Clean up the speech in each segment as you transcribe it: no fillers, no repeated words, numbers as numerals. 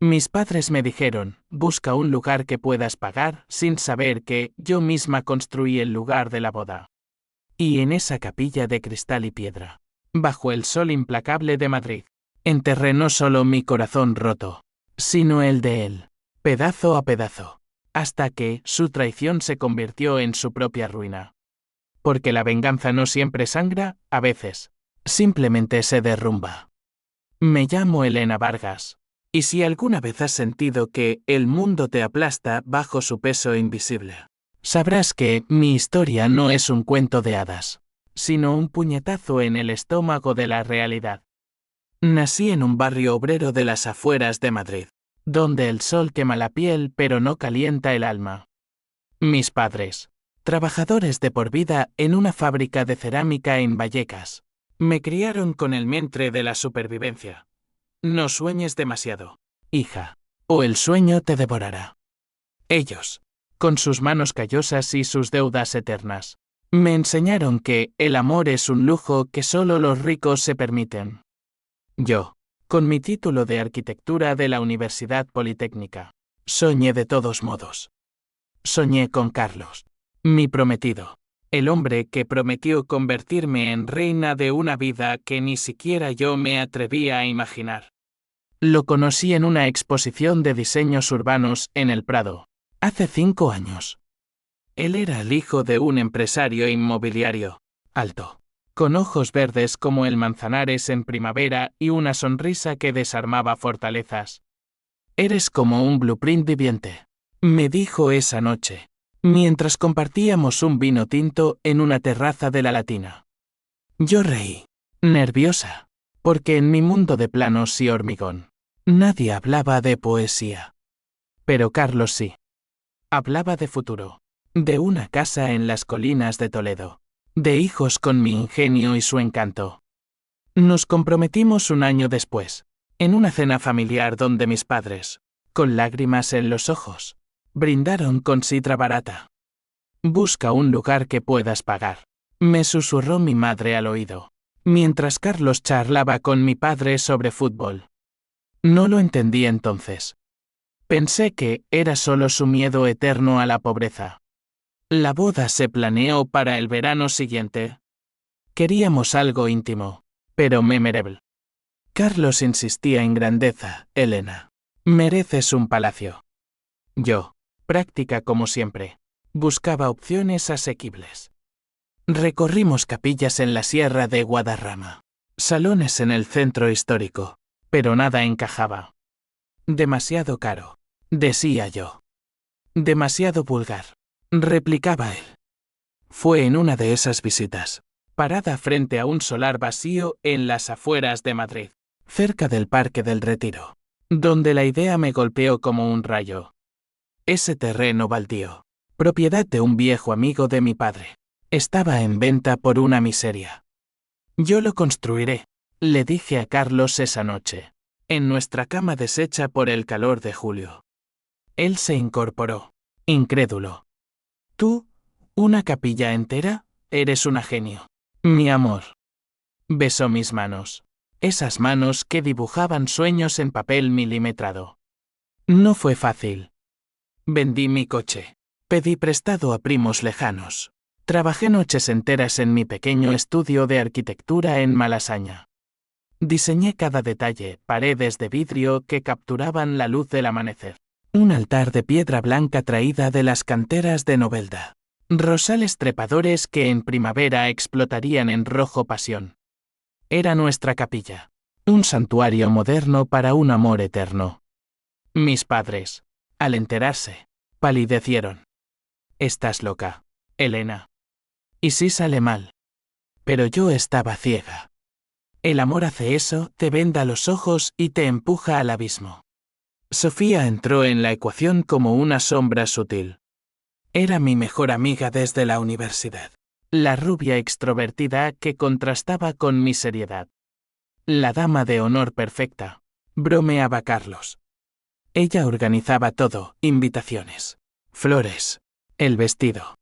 Mis padres me dijeron, busca un lugar que puedas pagar, sin saber que yo misma construí el lugar de la boda. Y en esa capilla de cristal y piedra, bajo el sol implacable de Madrid, enterré no solo mi corazón roto, sino el de él, pedazo a pedazo, hasta que su traición se convirtió en su propia ruina. Porque la venganza no siempre sangra, a veces, simplemente se derrumba. Me llamo Elena Vargas. Y si alguna vez has sentido que el mundo te aplasta bajo su peso invisible, sabrás que mi historia no es un cuento de hadas, sino un puñetazo en el estómago de la realidad. Nací en un barrio obrero de las afueras de Madrid, donde el sol quema la piel pero no calienta el alma. Mis padres, trabajadores de por vida en una fábrica de cerámica en Vallecas, me criaron con el vientre de la supervivencia. No sueñes demasiado, hija, o el sueño te devorará. Ellos, con sus manos callosas y sus deudas eternas, me enseñaron que el amor es un lujo que solo los ricos se permiten. Yo, con mi título de arquitectura de la Universidad Politécnica, soñé de todos modos. Soñé con Carlos, mi prometido, el hombre que prometió convertirme en reina de una vida que ni siquiera yo me atrevía a imaginar. Lo conocí en una exposición de diseños urbanos en el Prado, hace 5 años. Él era el hijo de un empresario inmobiliario, alto, con ojos verdes como el manzanares en primavera y una sonrisa que desarmaba fortalezas. Eres como un blueprint viviente, me dijo esa noche, mientras compartíamos un vino tinto en una terraza de la Latina. Yo reí, nerviosa, porque en mi mundo de planos y hormigón, nadie hablaba de poesía. Pero Carlos sí. Hablaba de futuro, de una casa en las colinas de Toledo, de hijos con mi ingenio y su encanto. Nos comprometimos un año después, en una cena familiar donde mis padres, con lágrimas en los ojos, brindaron con sidra barata. Busca un lugar que puedas pagar, me susurró mi madre al oído, mientras Carlos charlaba con mi padre sobre fútbol. No lo entendí entonces. Pensé que era solo su miedo eterno a la pobreza. La boda se planeó para el verano siguiente. Queríamos algo íntimo, pero memorable. Carlos insistía en grandeza, Elena. Mereces un palacio. Yo, práctica como siempre, buscaba opciones asequibles. Recorrimos capillas en la sierra de Guadarrama, salones en el centro histórico, pero nada encajaba. Demasiado caro, decía yo. Demasiado vulgar, replicaba él. Fue en una de esas visitas, parada frente a un solar vacío en las afueras de Madrid, cerca del Parque del Retiro, donde la idea me golpeó como un rayo. Ese terreno baldío, propiedad de un viejo amigo de mi padre, estaba en venta por una miseria. Yo lo construiré, le dije a Carlos esa noche, en nuestra cama deshecha por el calor de julio. Él se incorporó, incrédulo. Tú, una capilla entera, eres una genio. Mi amor. Besó mis manos, esas manos que dibujaban sueños en papel milimetrado. No fue fácil. Vendí mi coche, pedí prestado a primos lejanos. Trabajé noches enteras en mi pequeño estudio de arquitectura en Malasaña. Diseñé cada detalle, paredes de vidrio que capturaban la luz del amanecer. Un altar de piedra blanca traída de las canteras de Novelda. Rosales trepadores que en primavera explotarían en rojo pasión. Era nuestra capilla. Un santuario moderno para un amor eterno. Mis padres, al enterarse, palidecieron. Estás loca, Elena. ¿Y si sale mal? Pero yo estaba ciega. El amor hace eso, te venda los ojos y te empuja al abismo. Sofía entró en la ecuación como una sombra sutil. Era mi mejor amiga desde la universidad. La rubia extrovertida que contrastaba con mi seriedad. La dama de honor perfecta, bromeaba Carlos. Ella organizaba todo, invitaciones, flores, el vestido.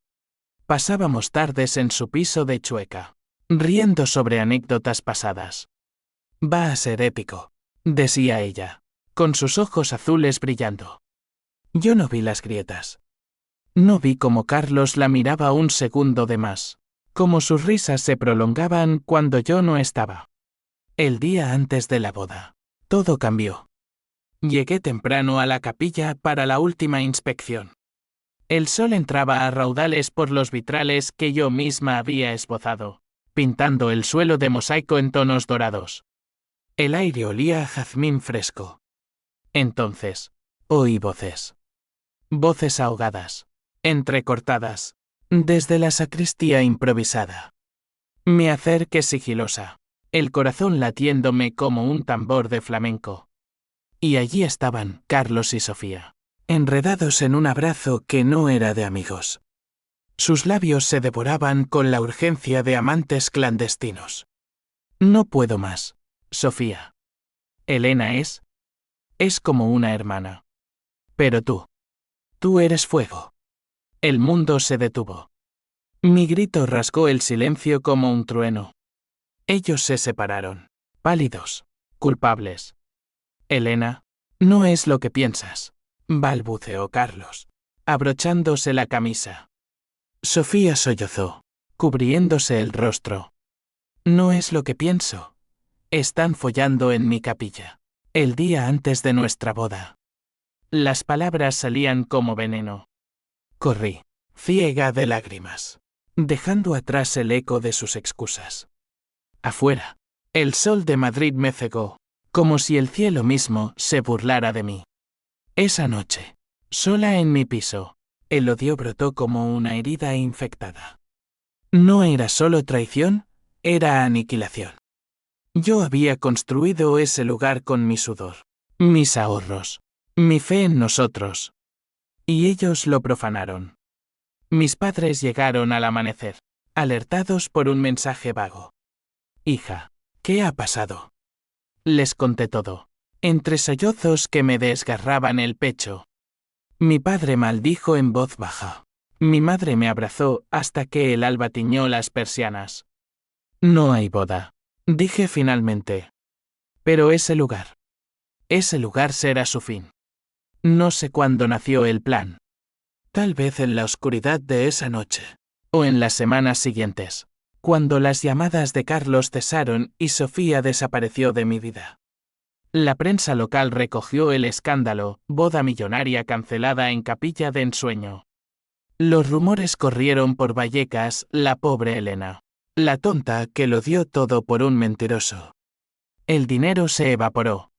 Pasábamos tardes en su piso de Chueca, riendo sobre anécdotas pasadas. Va a ser épico, decía ella, con sus ojos azules brillando. Yo no vi las grietas. No vi cómo Carlos la miraba un segundo de más, cómo sus risas se prolongaban cuando yo no estaba. El día antes de la boda, todo cambió. Llegué temprano a la capilla para la última inspección. El sol entraba a raudales por los vitrales que yo misma había esbozado, pintando el suelo de mosaico en tonos dorados. El aire olía a jazmín fresco. Entonces, oí voces. Voces ahogadas, entrecortadas, desde la sacristía improvisada. Me acerqué sigilosa, el corazón latiéndome como un tambor de flamenco. Y allí estaban Carlos y Sofía, enredados en un abrazo que no era de amigos. Sus labios se devoraban con la urgencia de amantes clandestinos. No puedo más, Sofía. Elena es como una hermana. Pero tú eres fuego. El mundo se detuvo. Mi grito rasgó el silencio como un trueno. Ellos se separaron, pálidos, culpables. Elena, no es lo que piensas, balbuceó Carlos, abrochándose la camisa. Sofía sollozó, cubriéndose el rostro. No es lo que pienso. Están follando en mi capilla, el día antes de nuestra boda. Las palabras salían como veneno. Corrí, ciega de lágrimas, dejando atrás el eco de sus excusas. Afuera, el sol de Madrid me cegó, como si el cielo mismo se burlara de mí. Esa noche, sola en mi piso, el odio brotó como una herida infectada. No era solo traición, era aniquilación. Yo había construido ese lugar con mi sudor, mis ahorros, mi fe en nosotros. Y ellos lo profanaron. Mis padres llegaron al amanecer, alertados por un mensaje vago. Hija, ¿qué ha pasado? Les conté todo, entre sollozos que me desgarraban el pecho. Mi padre maldijo en voz baja. Mi madre me abrazó hasta que el alba tiñó las persianas. No hay boda, dije finalmente. Pero ese lugar será su fin. No sé cuándo nació el plan. Tal vez en la oscuridad de esa noche, o en las semanas siguientes, cuando las llamadas de Carlos cesaron y Sofía desapareció de mi vida. La prensa local recogió el escándalo, boda millonaria cancelada en capilla de ensueño. Los rumores corrieron por Vallecas, la pobre Elena, la tonta que lo dio todo por un mentiroso. El dinero se evaporó.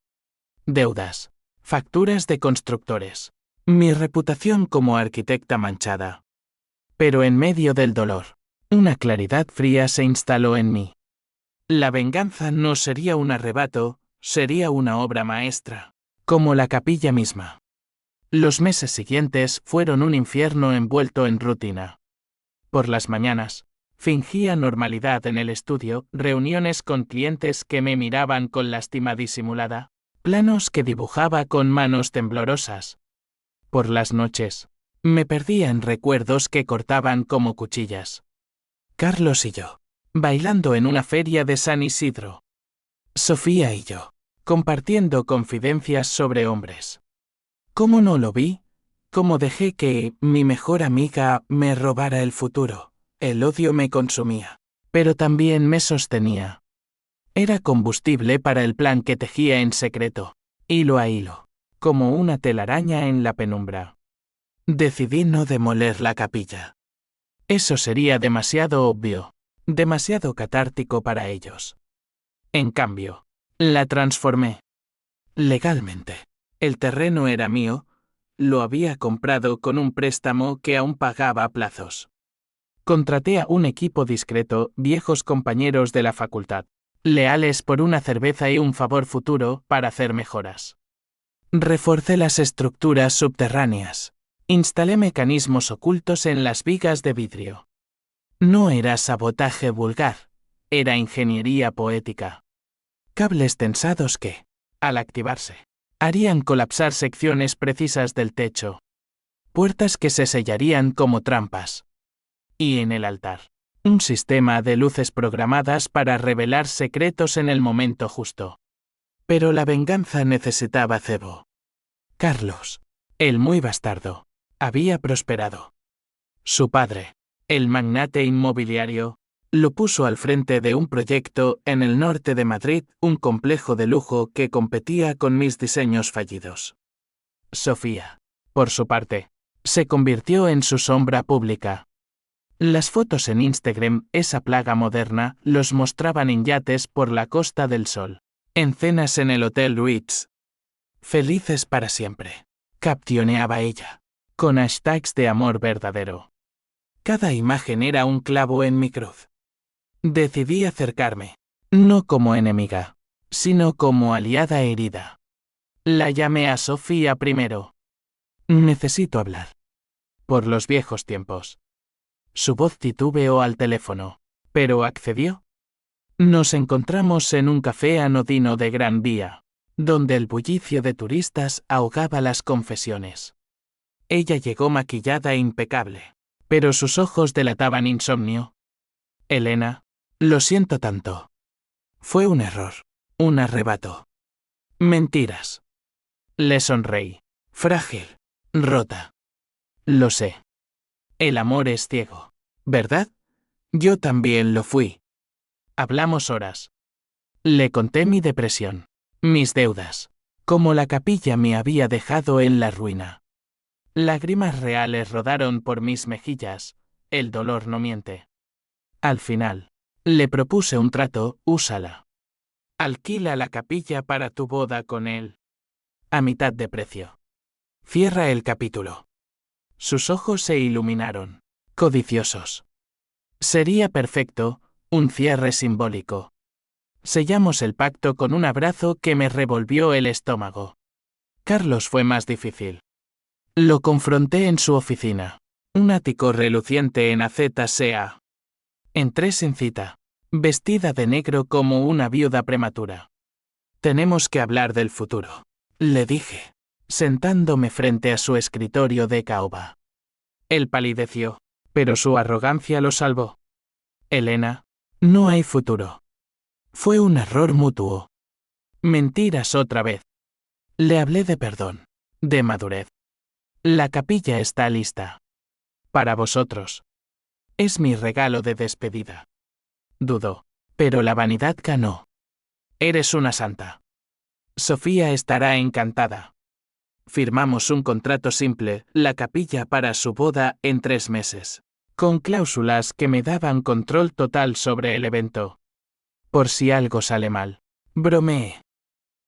Deudas, facturas de constructores, mi reputación como arquitecta manchada. Pero en medio del dolor, una claridad fría se instaló en mí. La venganza no sería un arrebato, sería una obra maestra, como la capilla misma. Los meses siguientes fueron un infierno envuelto en rutina. Por las mañanas, fingía normalidad en el estudio, reuniones con clientes que me miraban con lástima disimulada, planos que dibujaba con manos temblorosas. Por las noches, me perdía en recuerdos que cortaban como cuchillas. Carlos y yo, bailando en una feria de San Isidro. Sofía y yo, compartiendo confidencias sobre hombres. ¿Cómo no lo vi? ¿Cómo dejé que mi mejor amiga me robara el futuro? El odio me consumía, pero también me sostenía. Era combustible para el plan que tejía en secreto, hilo a hilo, como una telaraña en la penumbra. Decidí no demoler la capilla. Eso sería demasiado obvio, demasiado catártico para ellos. En cambio, la transformé. Legalmente. El terreno era mío, lo había comprado con un préstamo que aún pagaba a plazos. Contraté a un equipo discreto, viejos compañeros de la facultad, leales por una cerveza y un favor futuro para hacer mejoras. Reforcé las estructuras subterráneas. Instalé mecanismos ocultos en las vigas de vidrio. No era sabotaje vulgar, era ingeniería poética. Cables tensados que, al activarse, harían colapsar secciones precisas del techo. Puertas que se sellarían como trampas. Y en el altar, un sistema de luces programadas para revelar secretos en el momento justo. Pero la venganza necesitaba cebo. Carlos, el muy bastardo, había prosperado. Su padre, el magnate inmobiliario, lo puso al frente de un proyecto en el norte de Madrid, un complejo de lujo que competía con mis diseños fallidos. Sofía, por su parte, se convirtió en su sombra pública. Las fotos en Instagram, esa plaga moderna, los mostraban en yates por la Costa del Sol, en cenas en el Hotel Ritz. Felices para siempre, captioneaba ella, con hashtags de amor verdadero. Cada imagen era un clavo en mi cruz. Decidí acercarme, no como enemiga, sino como aliada herida. La llamé a Sofía primero. Necesito hablar. Por los viejos tiempos. Su voz titubeó al teléfono, pero accedió. Nos encontramos en un café anodino de Gran Vía, donde el bullicio de turistas ahogaba las confesiones. Ella llegó maquillada e impecable, pero sus ojos delataban insomnio. Elena, lo siento tanto. Fue un error, un arrebato. Mentiras. Le sonreí. Frágil, rota. Lo sé. El amor es ciego, ¿verdad? Yo también lo fui. Hablamos horas. Le conté mi depresión, mis deudas, cómo la capilla me había dejado en la ruina. Lágrimas reales rodaron por mis mejillas, el dolor no miente. Al final, le propuse un trato, úsala. Alquila la capilla para tu boda con él. A mitad de precio. Cierra el capítulo. Sus ojos se iluminaron, codiciosos. Sería perfecto, un cierre simbólico. Sellamos el pacto con un abrazo que me revolvió el estómago. Carlos fue más difícil. Lo confronté en su oficina, un ático reluciente en AZSA. Entré sin cita, vestida de negro como una viuda prematura. Tenemos que hablar del futuro, le dije, sentándome frente a su escritorio de caoba. Él palideció, pero su arrogancia lo salvó. Elena, no hay futuro. Fue un error mutuo. Mentiras otra vez. Le hablé de perdón, de madurez. La capilla está lista. Para vosotros. Es mi regalo de despedida. Dudó, pero la vanidad ganó. Eres una santa. Sofía estará encantada. Firmamos un contrato simple, la capilla para su boda en 3 meses, con cláusulas que me daban control total sobre el evento. Por si algo sale mal. Bromeé.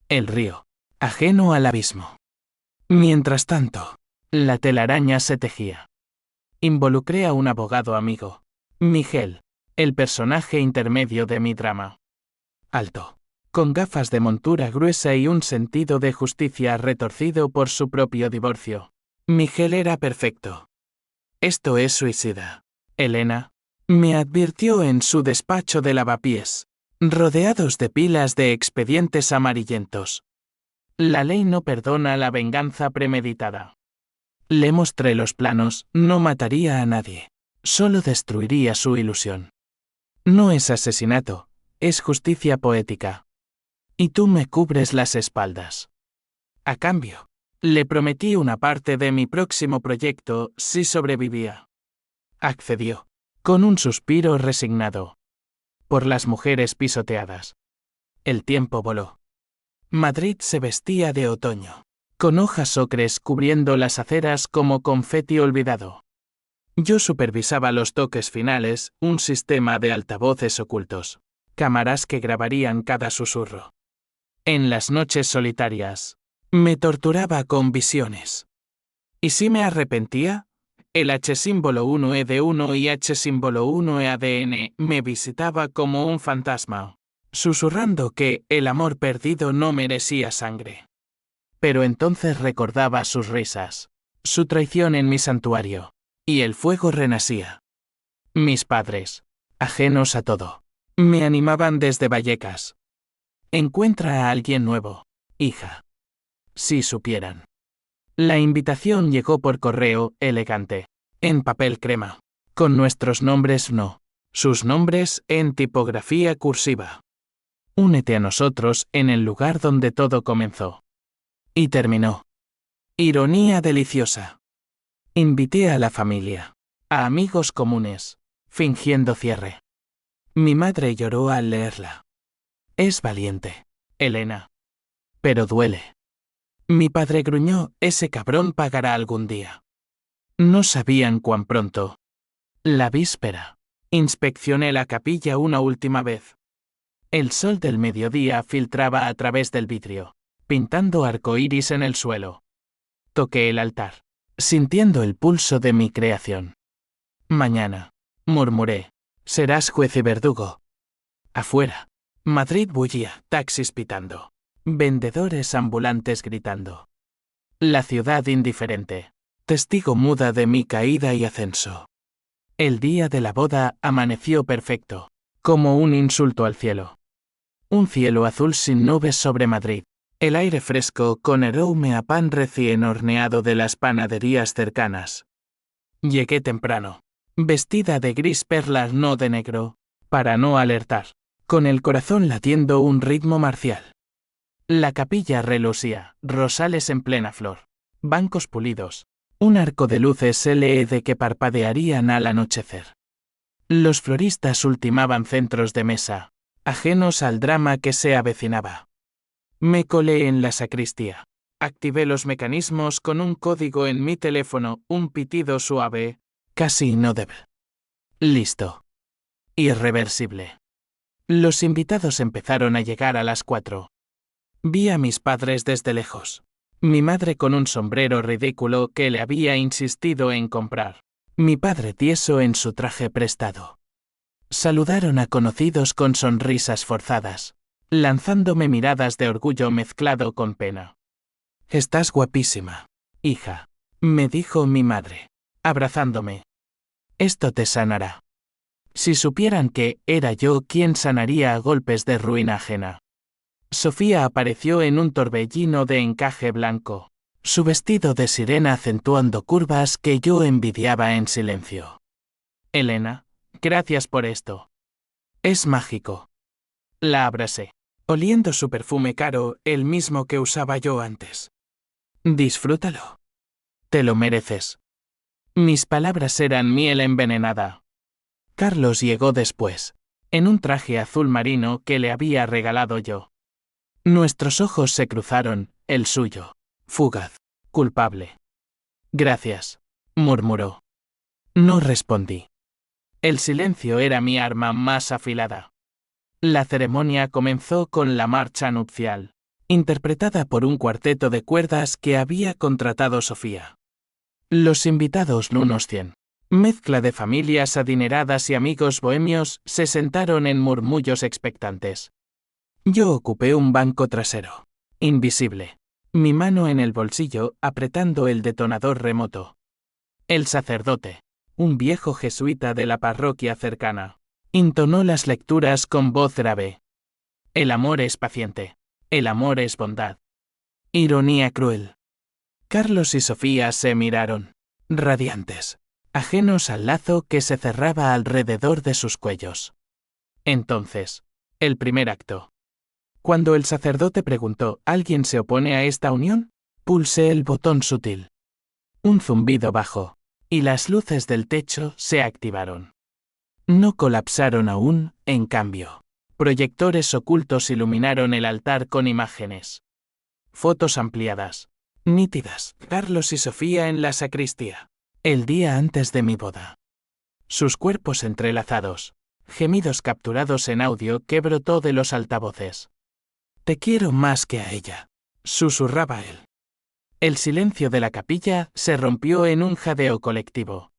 El río, ajeno al abismo. Mientras tanto, la telaraña se tejía. Involucré a un abogado amigo, Miguel, el personaje intermedio de mi drama. Alto, con gafas de montura gruesa y un sentido de justicia retorcido por su propio divorcio. Miguel era perfecto. Esto es suicida. Elena, me advirtió en su despacho de lavapiés, rodeados de pilas de expedientes amarillentos. La ley no perdona la venganza premeditada. Le mostré los planos, no mataría a nadie, solo destruiría su ilusión. No es asesinato, es justicia poética. Y tú me cubres las espaldas. A cambio, le prometí una parte de mi próximo proyecto si sobrevivía. Accedió, con un suspiro resignado. Por las mujeres pisoteadas. El tiempo voló. Madrid se vestía de otoño, con hojas ocres cubriendo las aceras como confeti olvidado. Yo supervisaba los toques finales, un sistema de altavoces ocultos, cámaras que grabarían cada susurro. En las noches solitarias, me torturaba con visiones. ¿Y si me arrepentía? El H-1E1 y H-1E-ADN me visitaba como un fantasma, susurrando que el amor perdido no merecía sangre. Pero entonces recordaba sus risas, su traición en mi santuario, y el fuego renacía. Mis padres, ajenos a todo, me animaban desde Vallecas. Encuentra a alguien nuevo, hija. Si supieran. La invitación llegó por correo, elegante, en papel crema, con nuestros nombres no, sus nombres en tipografía cursiva. Únete a nosotros en el lugar donde todo comenzó. Y terminó. Ironía deliciosa. Invité a la familia, a amigos comunes, fingiendo cierre. Mi madre lloró al leerla. Es valiente, Elena. Pero duele. Mi padre gruñó, ese cabrón pagará algún día. No sabían cuán pronto. La víspera. Inspeccioné la capilla una última vez. El sol del mediodía filtraba a través del vidrio, pintando arcoíris en el suelo. Toqué el altar, sintiendo el pulso de mi creación. Mañana, murmuré, serás juez y verdugo. Afuera, Madrid bullía, taxis pitando, vendedores ambulantes gritando. La ciudad indiferente, testigo muda de mi caída y ascenso. El día de la boda amaneció perfecto, como un insulto al cielo. Un cielo azul sin nubes sobre Madrid, el aire fresco con aroma a pan recién horneado de las panaderías cercanas. Llegué temprano, vestida de gris perlas no de negro, para no alertar, con el corazón latiendo un ritmo marcial. La capilla relucía, rosales en plena flor, bancos pulidos, un arco de luces LED que parpadearían al anochecer. Los floristas ultimaban centros de mesa, ajenos al drama que se avecinaba. Me colé en la sacristía. Activé los mecanismos con un código en mi teléfono, un pitido suave, casi inaudible. Listo. Irreversible. Los invitados empezaron a llegar a las 4. Vi a mis padres desde lejos. Mi madre con un sombrero ridículo que le había insistido en comprar. Mi padre tieso en su traje prestado. Saludaron a conocidos con sonrisas forzadas, lanzándome miradas de orgullo mezclado con pena. Estás guapísima, hija, me dijo mi madre, abrazándome. Esto te sanará. Si supieran que era yo quien sanaría a golpes de ruina ajena. Sofía apareció en un torbellino de encaje blanco, su vestido de sirena acentuando curvas que yo envidiaba en silencio. Elena, gracias por esto. Es mágico. La abracé, oliendo su perfume caro, el mismo que usaba yo antes. Disfrútalo. Te lo mereces. Mis palabras eran miel envenenada. Carlos llegó después, en un traje azul marino que le había regalado yo. Nuestros ojos se cruzaron, el suyo, fugaz, culpable. Gracias, murmuró. No respondí. El silencio era mi arma más afilada. La ceremonia comenzó con la marcha nupcial, interpretada por un cuarteto de cuerdas que había contratado Sofía. Los invitados, unos 100, mezcla de familias adineradas y amigos bohemios, se sentaron en murmullos expectantes. Yo ocupé un banco trasero, invisible, mi mano en el bolsillo apretando el detonador remoto. El sacerdote, un viejo jesuita de la parroquia cercana, intonó las lecturas con voz grave. El amor es paciente, el amor es bondad. Ironía cruel. Carlos y Sofía se miraron, radiantes, ajenos al lazo que se cerraba alrededor de sus cuellos. Entonces, el primer acto. Cuando el sacerdote preguntó, ¿alguien se opone a esta unión? Pulsé el botón sutil. Un zumbido bajo, y las luces del techo se activaron. No colapsaron aún, en cambio. Proyectores ocultos iluminaron el altar con imágenes. Fotos ampliadas, nítidas, Carlos y Sofía en la sacristía, el día antes de mi boda. Sus cuerpos entrelazados, gemidos capturados en audio que brotó de los altavoces. Te quiero más que a ella, susurraba él. El silencio de la capilla se rompió en un jadeo colectivo.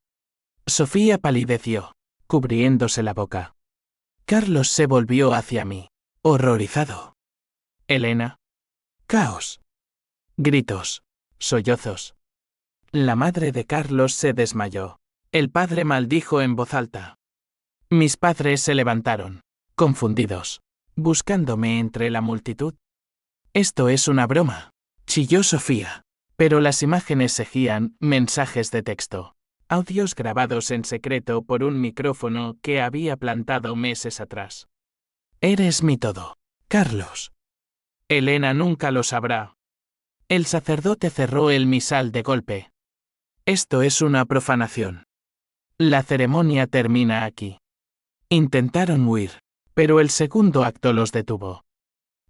Sofía palideció, cubriéndose la boca. Carlos se volvió hacia mí, horrorizado. Elena. Caos. Gritos. Sollozos. La madre de Carlos se desmayó. El padre maldijo en voz alta. Mis padres se levantaron, confundidos, buscándome entre la multitud. Esto es una broma, chilló Sofía, pero las imágenes seguían, mensajes de texto, audios grabados en secreto por un micrófono que había plantado meses atrás. Eres mi todo, Carlos. Elena nunca lo sabrá. El sacerdote cerró el misal de golpe. Esto es una profanación. La ceremonia termina aquí. Intentaron huir, pero el segundo acto los detuvo.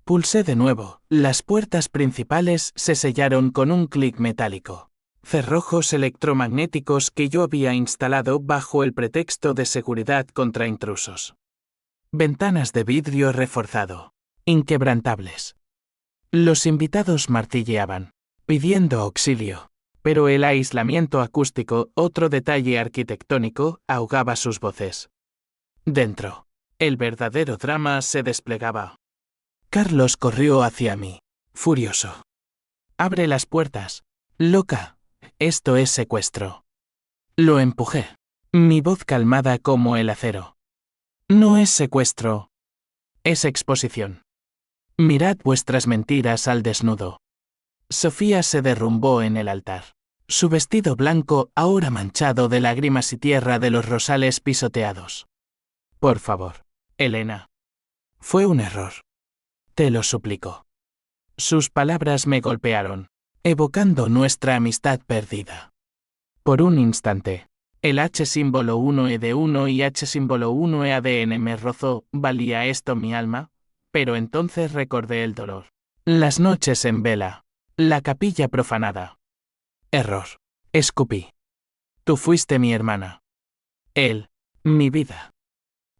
Pulsé de nuevo, las puertas principales se sellaron con un clic metálico. Cerrojos electromagnéticos que yo había instalado bajo el pretexto de seguridad contra intrusos. Ventanas de vidrio reforzado, inquebrantables. Los invitados martilleaban, pidiendo auxilio, pero el aislamiento acústico, otro detalle arquitectónico, ahogaba sus voces. Dentro, el verdadero drama se desplegaba. Carlos corrió hacia mí, furioso. «Abre las puertas, loca. Esto es secuestro». Lo empujé, mi voz calmada como el acero. «No es secuestro. Es exposición. Mirad vuestras mentiras al desnudo». Sofía se derrumbó en el altar. Su vestido blanco ahora manchado de lágrimas y tierra de los rosales pisoteados. «Por favor, Elena. Fue un error. Te lo suplico». Sus palabras me golpearon, evocando nuestra amistad perdida. Por un instante, el H símbolo 1E1 y H símbolo 1E-ADN me rozó, ¿valía esto mi alma? Pero entonces recordé el dolor. Las noches en vela, la capilla profanada. Error. Escupí. Tú fuiste mi hermana. Él, mi vida.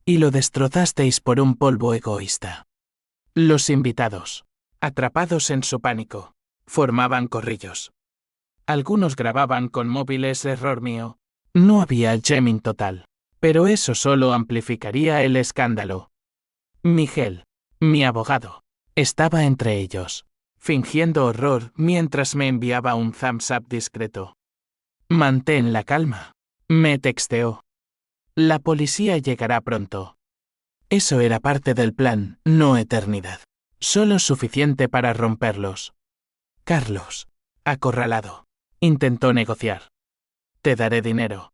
Y lo destrozasteis por un polvo egoísta. Los invitados, atrapados en su pánico, formaban corrillos. Algunos grababan con móviles, error mío. No había jamming total, pero eso solo amplificaría el escándalo. Miguel, mi abogado, estaba entre ellos, fingiendo horror mientras me enviaba un thumbs up discreto. «Mantén la calma», me texteó. «La policía llegará pronto». Eso era parte del plan, no eternidad. Solo suficiente para romperlos. Carlos, acorralado, intentó negociar. «Te daré dinero.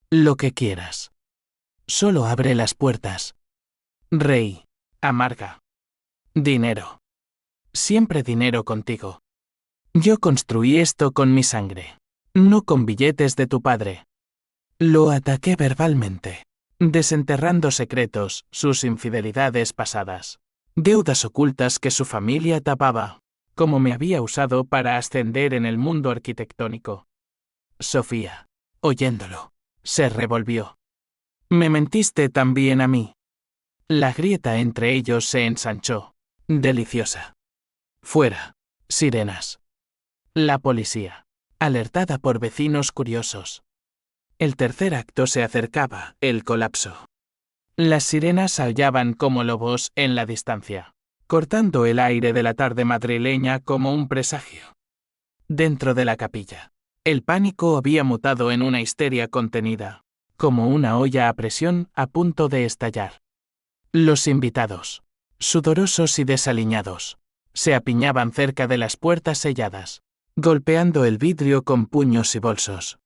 Lo que quieras. Solo abre las puertas». Reí, amarga. «Dinero. Siempre dinero contigo. Yo construí esto con mi sangre, no con billetes de tu padre». Lo ataqué verbalmente, desenterrando secretos, sus infidelidades pasadas, deudas ocultas que su familia tapaba, como me había usado para ascender en el mundo arquitectónico. Sofía, oyéndolo, se revolvió. «Me mentiste también a mí». La grieta entre ellos se ensanchó, deliciosa. «Fuera, sirenas». La policía, alertada por vecinos curiosos. El tercer acto se acercaba, el colapso. Las sirenas aullaban como lobos en la distancia, cortando el aire de la tarde madrileña como un presagio. Dentro de la capilla, el pánico había mutado en una histeria contenida, como una olla a presión a punto de estallar. Los invitados, sudorosos y desaliñados, se apiñaban cerca de las puertas selladas, golpeando el vidrio con puños y bolsos.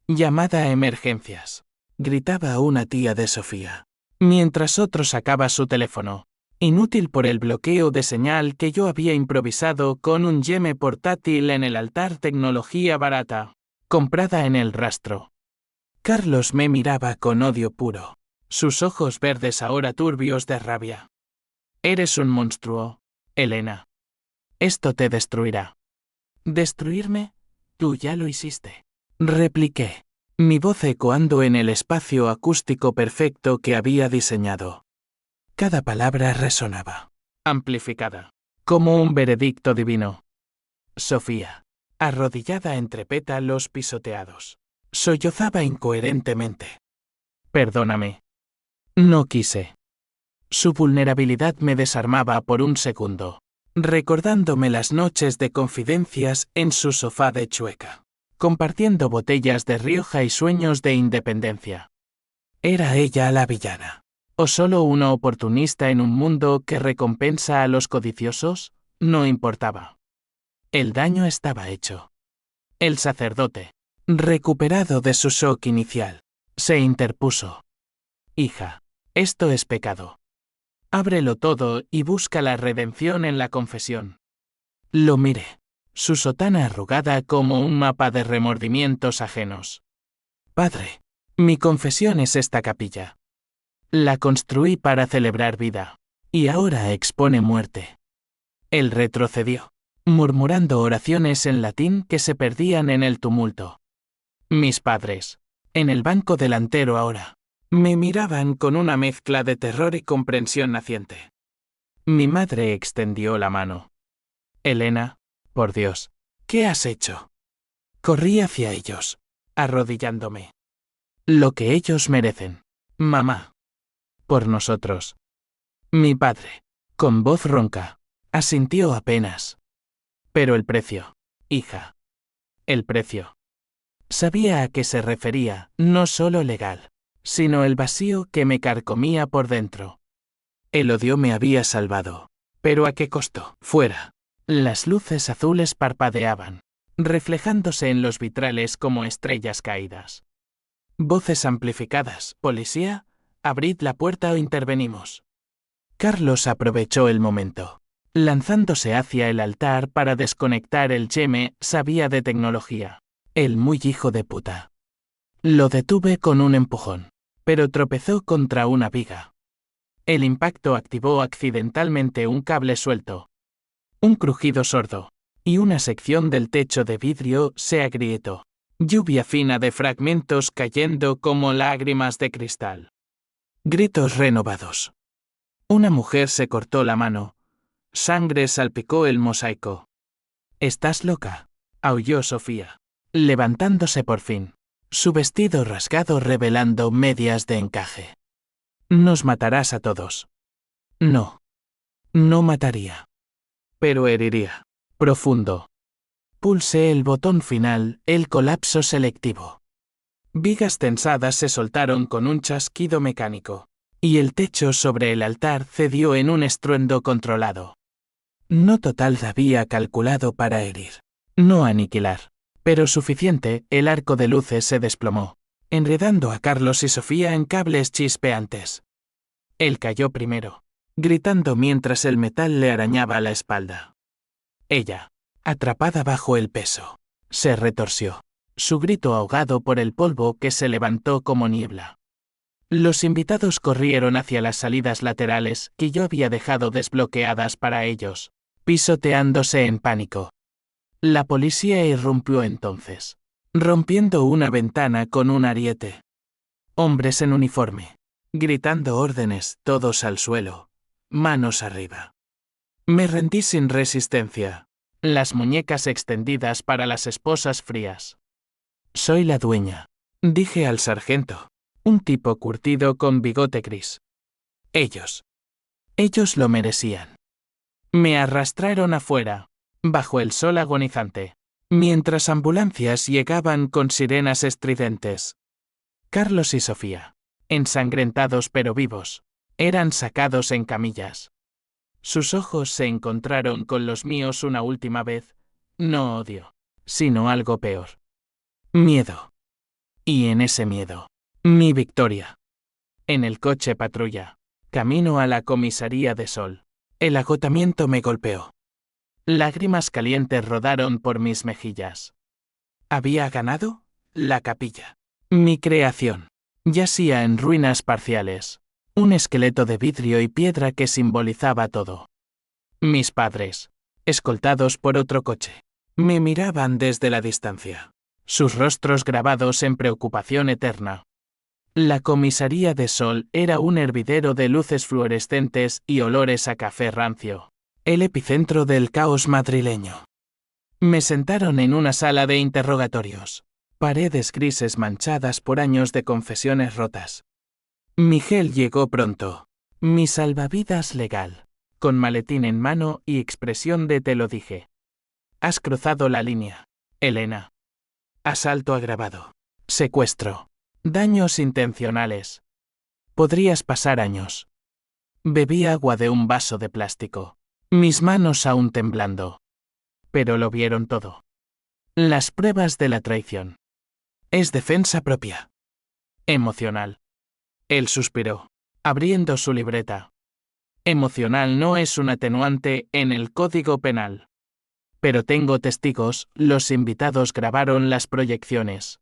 «Llamada a emergencias», gritaba una tía de Sofía, mientras otro sacaba su teléfono, inútil por el bloqueo de señal que yo había improvisado con un yeme portátil en el altar, tecnología barata, comprada en el rastro. Carlos me miraba con odio puro, sus ojos verdes ahora turbios de rabia. «Eres un monstruo, Elena. Esto te destruirá». «¿Destruirme? Tú ya lo hiciste», repliqué, mi voz ecoando en el espacio acústico perfecto que había diseñado. Cada palabra resonaba, amplificada, como un veredicto divino. Sofía, arrodillada entre pétalos pisoteados, sollozaba incoherentemente. «Perdóname. No quise». Su vulnerabilidad me desarmaba por un segundo, recordándome las noches de confidencias en su sofá de Chueca, compartiendo botellas de Rioja y sueños de independencia. ¿Era ella la villana? ¿O solo una oportunista en un mundo que recompensa a los codiciosos? No importaba. El daño estaba hecho. El sacerdote, recuperado de su shock inicial, se interpuso. «Hija, esto es pecado. Ábrelo todo y busca la redención en la confesión. Lo miré. Su sotana arrugada como un mapa de remordimientos ajenos. Padre, mi confesión es esta capilla. La construí para celebrar vida. Y ahora expone muerte. Él retrocedió, murmurando oraciones en latín que se perdían en el tumulto. Mis padres, en el banco delantero ahora, me miraban con una mezcla de terror y comprensión naciente. Mi madre extendió la mano. Elena, por Dios, ¿qué has hecho? Corrí hacia ellos, arrodillándome. Lo que ellos merecen, mamá. Por nosotros. Mi padre, con voz ronca, asintió apenas. Pero el precio, hija. El precio. Sabía a qué se refería, no solo legal, sino el vacío que me carcomía por dentro. El odio me había salvado. ¿Pero a qué costo? Fuera. Las luces azules parpadeaban, reflejándose en los vitrales como estrellas caídas. Voces amplificadas. Policía, abrid la puerta o intervenimos. Carlos aprovechó el momento. Lanzándose hacia el altar para desconectar el yeme, sabía de tecnología. El muy hijo de puta. Lo detuve con un empujón, pero tropezó contra una viga. El impacto activó accidentalmente un cable suelto. Un crujido sordo, y una sección del techo de vidrio se agrietó. Lluvia fina de fragmentos cayendo como lágrimas de cristal. Gritos renovados. Una mujer se cortó la mano. Sangre salpicó el mosaico. «¿Estás loca?», aulló Sofía, levantándose por fin, su vestido rasgado revelando medias de encaje. «Nos matarás a todos». No. No mataría. Pero heriría. Profundo. Pulsé el botón final, el colapso selectivo. Vigas tensadas se soltaron con un chasquido mecánico, y el techo sobre el altar cedió en un estruendo controlado. No total había calculado para herir. No aniquilar. Pero suficiente, el arco de luces se desplomó, enredando a Carlos y Sofía en cables chispeantes. Él cayó primero, gritando mientras el metal le arañaba la espalda. Ella, atrapada bajo el peso, se retorció, su grito ahogado por el polvo que se levantó como niebla. Los invitados corrieron hacia las salidas laterales que yo había dejado desbloqueadas para ellos, pisoteándose en pánico. La policía irrumpió entonces, rompiendo una ventana con un ariete. Hombres en uniforme, gritando órdenes, todos al suelo, manos arriba. Me rendí sin resistencia, las muñecas extendidas para las esposas frías. Soy la dueña, dije al sargento, un tipo curtido con bigote gris. Ellos lo merecían. Me arrastraron afuera, bajo el sol agonizante, mientras ambulancias llegaban con sirenas estridentes. Carlos y Sofía, ensangrentados pero vivos, eran sacados en camillas. Sus ojos se encontraron con los míos una última vez, no odio, sino algo peor. Miedo. Y en ese miedo, mi victoria. En el coche patrulla, camino a la comisaría de Sol, el agotamiento me golpeó. Lágrimas calientes rodaron por mis mejillas. ¿Había ganado? La capilla. Mi creación. Yacía en ruinas parciales. Un esqueleto de vidrio y piedra que simbolizaba todo. Mis padres, escoltados por otro coche, me miraban desde la distancia, sus rostros grabados en preocupación eterna. La comisaría de Sol era un hervidero de luces fluorescentes y olores a café rancio, el epicentro del caos madrileño. Me sentaron en una sala de interrogatorios, paredes grises manchadas por años de confesiones rotas. Miguel llegó pronto, mi salvavidas legal, con maletín en mano y expresión de te lo dije. Has cruzado la línea, Elena. Asalto agravado, secuestro, daños intencionales. Podrías pasar años. Bebí agua de un vaso de plástico, mis manos aún temblando. Pero lo vieron todo. Las pruebas de la traición. Es defensa propia. Emocional. Él suspiró, abriendo su libreta. Emocional no es un atenuante en el Código Penal. Pero tengo testigos, los invitados grabaron las proyecciones.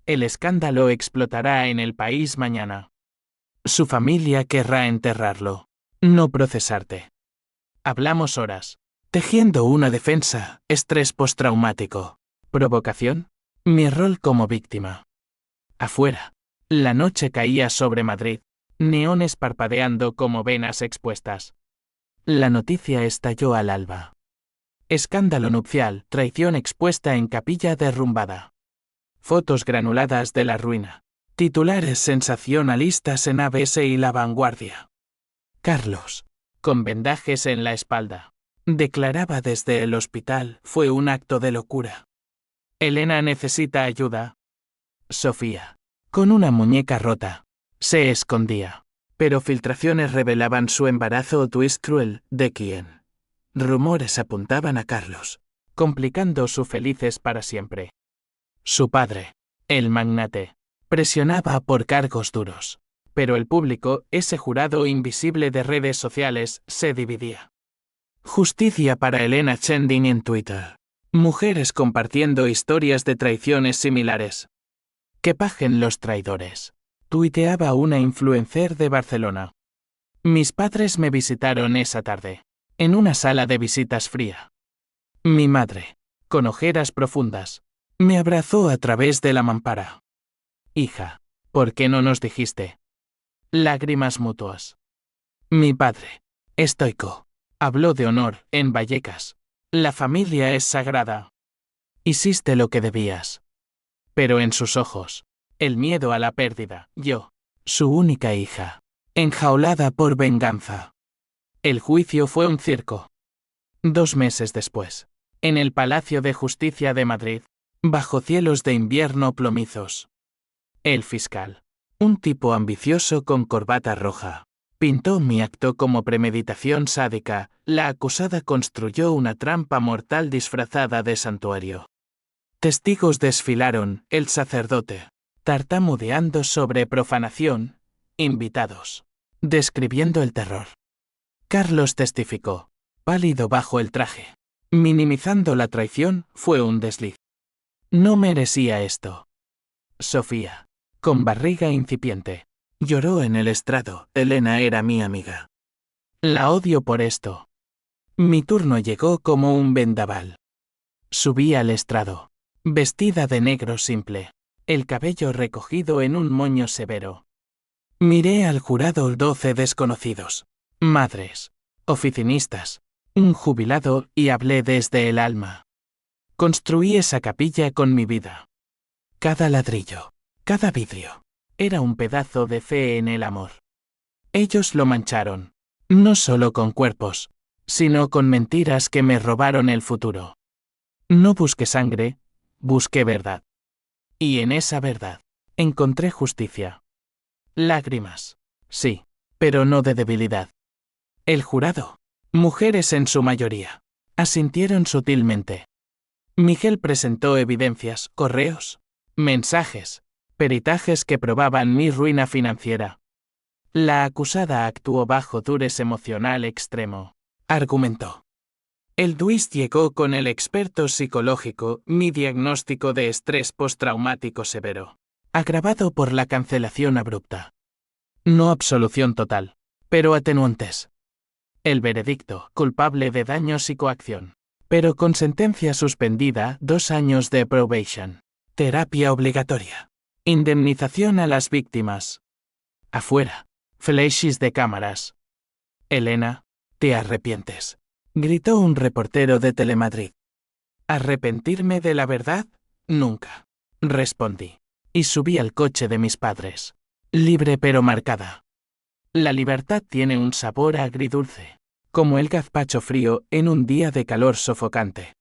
El escándalo explotará en el país mañana. Su familia querrá enterrarlo, no procesarte. Hablamos horas. Tejiendo una defensa, estrés postraumático. ¿Provocación? Mi rol como víctima. Afuera. La noche caía sobre Madrid, neones parpadeando como venas expuestas. La noticia estalló al alba. Escándalo nupcial, traición expuesta en capilla derrumbada. Fotos granuladas de la ruina. Titulares sensacionalistas en ABS y La Vanguardia. Carlos, con vendajes en la espalda, declaraba desde el hospital, fue un acto de locura. Elena necesita ayuda. Sofía, con una muñeca rota, se escondía. Pero filtraciones revelaban su embarazo o twist cruel, ¿de quién? Rumores apuntaban a Carlos, complicando su felices para siempre. Su padre, el magnate, presionaba por cargos duros. Pero el público, ese jurado invisible de redes sociales, se dividía. Justicia para Elena Chendin en Twitter. Mujeres compartiendo historias de traiciones similares. Que paguen los traidores. Tuiteaba una influencer de Barcelona. Mis padres me visitaron esa tarde, en una sala de visitas fría. Mi madre, con ojeras profundas, me abrazó a través de la mampara. Hija, ¿por qué no nos dijiste? Lágrimas mutuas. Mi padre, estoico, habló de honor en Vallecas. La familia es sagrada. Hiciste lo que debías. Pero en sus ojos, el miedo a la pérdida, yo, su única hija, enjaulada por venganza. El juicio fue un circo. 2 meses después, en el Palacio de Justicia de Madrid, bajo cielos de invierno plomizos. El fiscal, un tipo ambicioso con corbata roja, pintó mi acto como premeditación sádica. La acusada construyó una trampa mortal disfrazada de santuario. Testigos desfilaron, el sacerdote, tartamudeando sobre profanación, invitados, describiendo el terror. Carlos testificó, pálido bajo el traje, minimizando la traición, fue un desliz. No merecía esto. Sofía, con barriga incipiente, lloró en el estrado. Elena era mi amiga. La odio por esto. Mi turno llegó como un vendaval. Subí al estrado, vestida de negro simple, el cabello recogido en un moño severo. Miré al jurado 12 desconocidos, madres, oficinistas, un jubilado, y hablé desde el alma. Construí esa capilla con mi vida. Cada ladrillo, cada vidrio, era un pedazo de fe en el amor. Ellos lo mancharon, no solo con cuerpos, sino con mentiras que me robaron el futuro. No busqué sangre, busqué verdad. Y en esa verdad, encontré justicia. Lágrimas, sí, pero no de debilidad. El jurado, mujeres en su mayoría, asintieron sutilmente. Miguel presentó evidencias, correos, mensajes, peritajes que probaban mi ruina financiera. La acusada actuó bajo dureza emocional extremo. Argumentó. El twist llegó con el experto psicológico, mi diagnóstico de estrés postraumático severo, agravado por la cancelación abrupta. No absolución total, pero atenuantes. El veredicto, culpable de daños y coacción, pero con sentencia suspendida, 2 años de probation. Terapia obligatoria. Indemnización a las víctimas. Afuera. Flashes de cámaras. Elena, te arrepientes, gritó un reportero de Telemadrid. ¿Arrepentirme de la verdad? Nunca, respondí, y subí al coche de mis padres, libre pero marcada. La libertad tiene un sabor agridulce, como el gazpacho frío en un día de calor sofocante.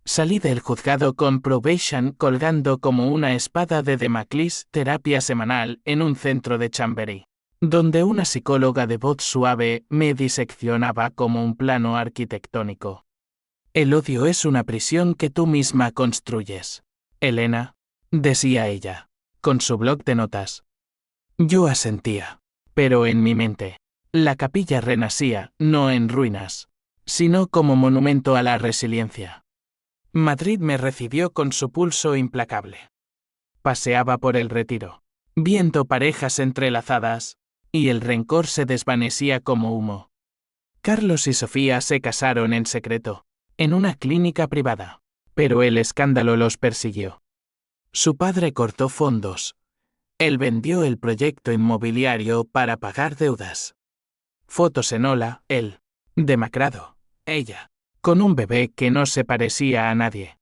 Salí del juzgado con probation colgando como una espada de Damocles, terapia semanal en un centro de Chamberí, donde una psicóloga de voz suave me diseccionaba como un plano arquitectónico. El odio es una prisión que tú misma construyes, Elena, decía ella, con su bloc de notas. Yo asentía, pero en mi mente, La capilla renacía, no en ruinas, sino como monumento a la resiliencia. Madrid me recibió con su pulso implacable. Paseaba por el Retiro, viendo parejas entrelazadas, y el rencor se desvanecía como humo. Carlos y Sofía se casaron en secreto, en una clínica privada, pero el escándalo los persiguió. Su padre cortó fondos. Él vendió el proyecto inmobiliario para pagar deudas. Fotos en ola, él, demacrado, ella, con un bebé que no se parecía a nadie.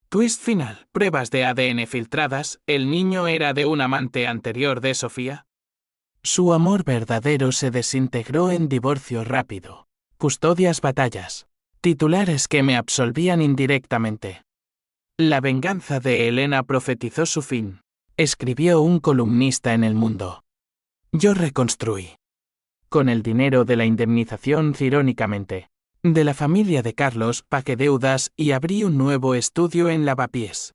Twist final, pruebas de ADN filtradas, ¿el niño era de un amante anterior de Sofía? Su amor verdadero se desintegró en divorcio rápido, custodias, batallas, titulares que me absolvían indirectamente. La venganza de Elena profetizó su fin, escribió un columnista en El Mundo. Yo reconstruí. Con el dinero de la indemnización, irónicamente, de la familia de Carlos, pagué deudas y abrí un nuevo estudio en Lavapiés.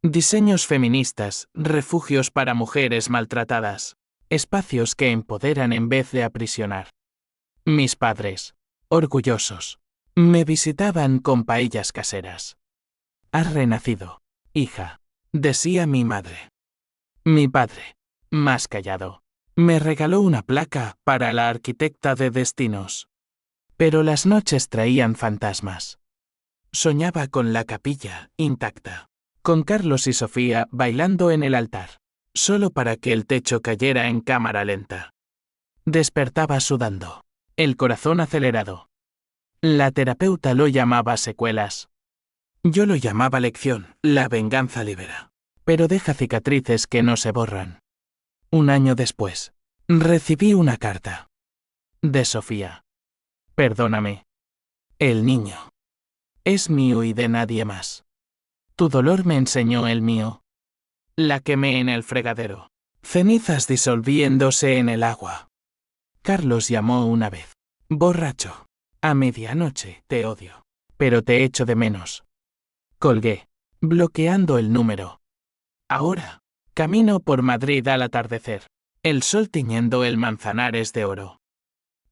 Diseños feministas, refugios para mujeres maltratadas, espacios que empoderan en vez de aprisionar. Mis padres, orgullosos, me visitaban con paellas caseras. Has renacido, hija, decía mi madre. Mi padre, más callado, me regaló una placa para la arquitecta de destinos. Pero las noches traían fantasmas. Soñaba con la capilla, intacta, con Carlos y Sofía bailando en el altar, solo para que el techo cayera en cámara lenta. Despertaba sudando, el corazón acelerado. La terapeuta lo llamaba secuelas. Yo lo llamaba lección, la venganza libera, pero deja cicatrices que no se borran. Un año después, recibí una carta. De Sofía. Perdóname. El niño. Es mío y de nadie más. Tu dolor me enseñó el mío. La quemé en el fregadero. Cenizas disolviéndose en el agua. Carlos llamó una vez. Borracho. A medianoche, te odio. Pero te echo de menos. Colgué, bloqueando el número. Ahora, camino por Madrid al atardecer. El sol tiñendo el Manzanares de oro.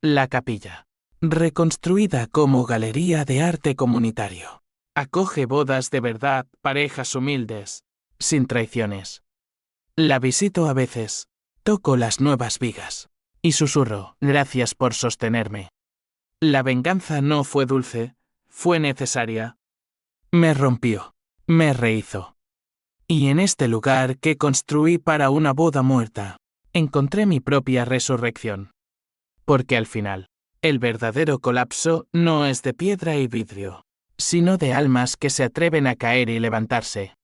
La capilla, reconstruida como galería de arte comunitario, acoge bodas de verdad, parejas humildes, sin traiciones. La visito a veces, toco las nuevas vigas, y susurro, gracias por sostenerme. La venganza no fue dulce, fue necesaria. Me rompió, me rehizo. Y en este lugar que construí para una boda muerta, encontré mi propia resurrección. Porque al final, el verdadero colapso no es de piedra y vidrio, sino de almas que se atreven a caer y levantarse.